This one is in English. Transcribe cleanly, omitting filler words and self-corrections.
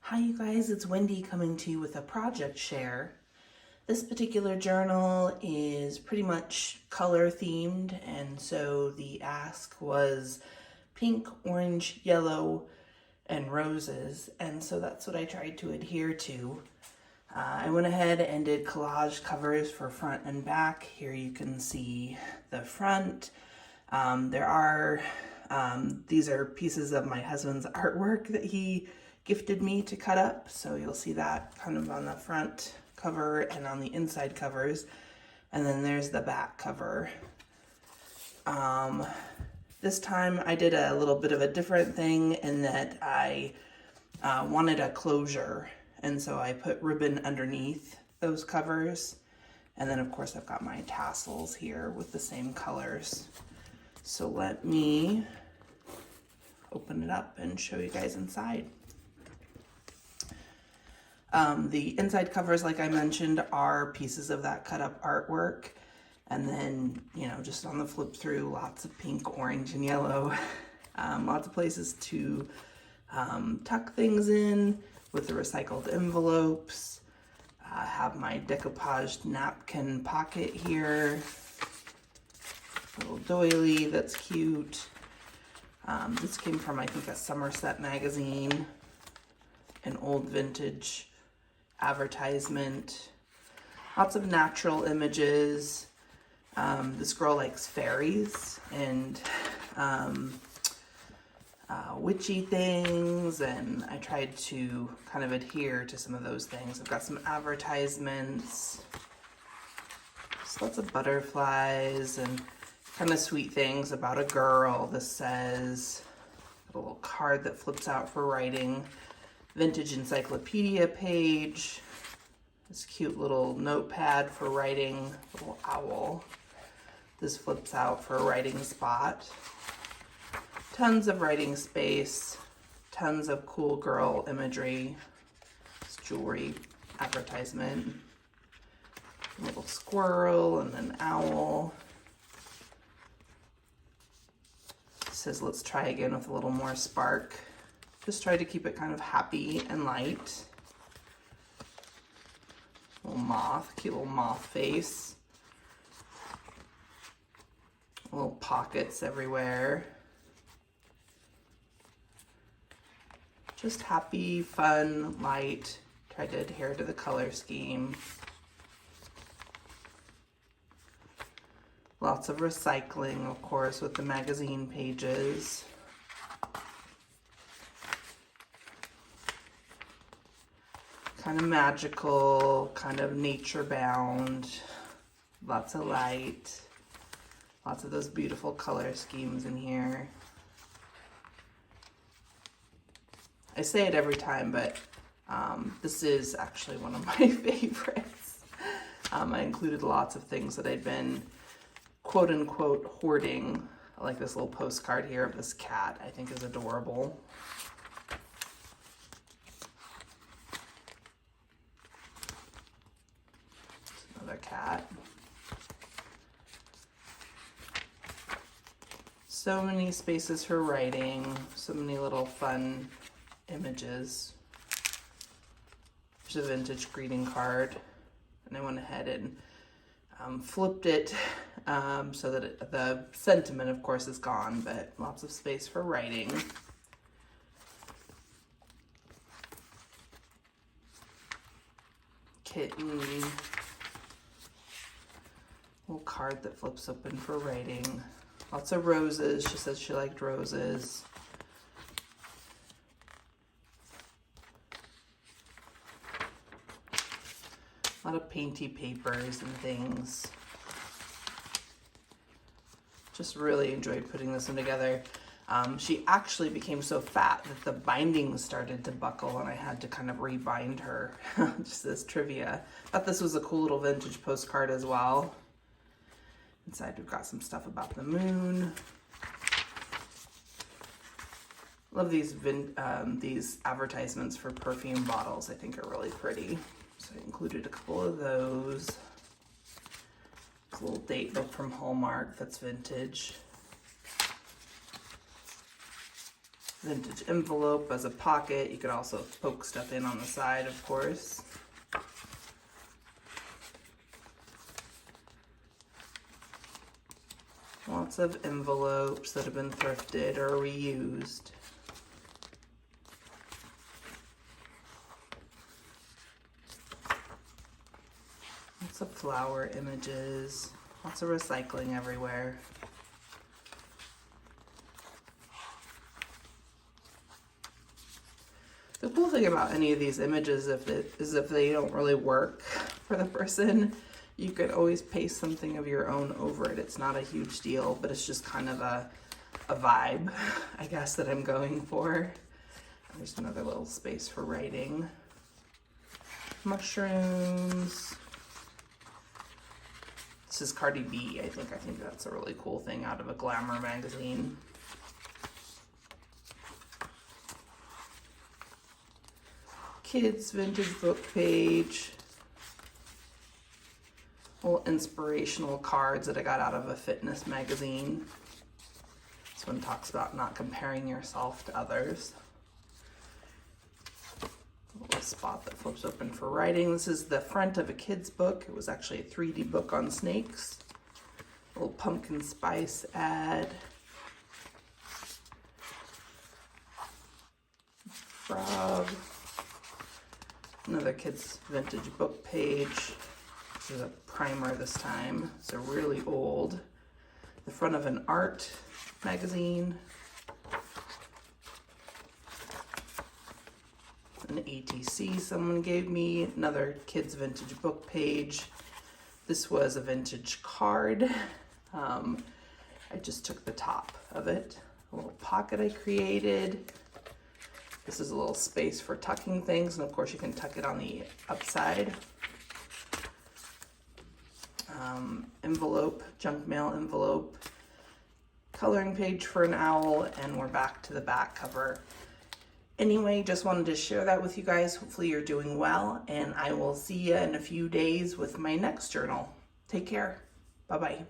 Hi you guys, it's Wendy coming to you with a project share. This particular journal is pretty much color themed, and so the ask was pink, orange, yellow, and roses, and so that's what I tried to adhere to. I went ahead and did collage covers for front and back. Here you can see the front. These are pieces of my husband's artwork that he gifted me to cut up. So you'll see that kind of on the front cover and on the inside covers. And then there's the back cover. This time I did a little bit of a different thing in that I wanted a closure. And so I put ribbon underneath those covers. And then of course I've got my tassels here with the same colors. So let me open it up and show you guys inside. The inside covers, like I mentioned, are pieces of that cut up artwork. And then, just on the flip through, lots of pink, orange, and yellow. Lots of places to tuck things in with the recycled envelopes. I have my decoupaged napkin pocket here. Little doily that's cute. This came from, I think, a Somerset magazine, an old vintage advertisement. Lots of natural images. This girl likes fairies and witchy things, and I tried to kind of adhere to some of those things. I've got some advertisements, just lots of butterflies and kind of sweet things about a girl. This says a little card that flips out for writing, vintage encyclopedia page, this cute little notepad for writing, little owl. This flips out for a writing spot. Tons of writing space, tons of cool girl imagery, this jewelry advertisement, a little squirrel and an owl. It says, let's try again with a little more spark. Just try to keep it kind of happy and light. Little moth, cute little moth face. Little pockets everywhere. Just happy, fun, light. Try to adhere to the color scheme. Lots of recycling, of course, with the magazine pages. Kind of magical, kind of nature bound. Lots of light. Lots of those beautiful color schemes in here. I say it every time, but this is actually one of my favorites. I included lots of things that I'd been quote unquote hoarding. I like this little postcard here of this cat, I think is adorable. Another cat. So many spaces for writing, so many little fun images. There's a vintage greeting card, and I went ahead and flipped it so that the sentiment, of course, is gone, but lots of space for writing. Kitten. Little card that flips open for writing. Lots of roses. She says she liked roses. A lot of painty papers and things. Just really enjoyed putting this one together. She actually became so fat that the binding started to buckle and I had to kind of rebind her. Just this trivia. Thought this was a cool little vintage postcard as well. Inside we've got some stuff about the moon. Love these advertisements for perfume bottles. I think are really pretty. So I included a couple of those. A little date book from Hallmark that's vintage. vintage envelope as a pocket. You could also poke stuff in on the side, of course. Lots of envelopes that have been thrifted or reused. Lots of flower images. Lots of recycling everywhere. The cool thing about any of these images is if they don't really work for the person, you could always paste something of your own over it. It's not a huge deal, but it's just kind of a vibe, I guess, that I'm going for. There's another little space for writing. Mushrooms. This is Cardi B, I think. I think that's a really cool thing out of a Glamour magazine. Kids vintage book page. Little inspirational cards that I got out of a fitness magazine. This one talks about not comparing yourself to others. A little spot that flips open for writing. This is the front of a kid's book. It was actually a 3D book on snakes. A little pumpkin spice ad. Frog. Another kid's vintage book page. This is a primer this time. It's a really old. The front of an art magazine. An ATC someone gave me. Another kid's vintage book page. This was a vintage card. I just took the top of it. A little pocket I created. This is a little space for tucking things, and of course you can tuck it on the upside. Envelope, junk mail envelope, coloring page for an owl, and we're back to the back cover. Anyway, just wanted to share that with you guys. Hopefully you're doing well, and I will see you in a few days with my next journal. Take care. Bye-bye.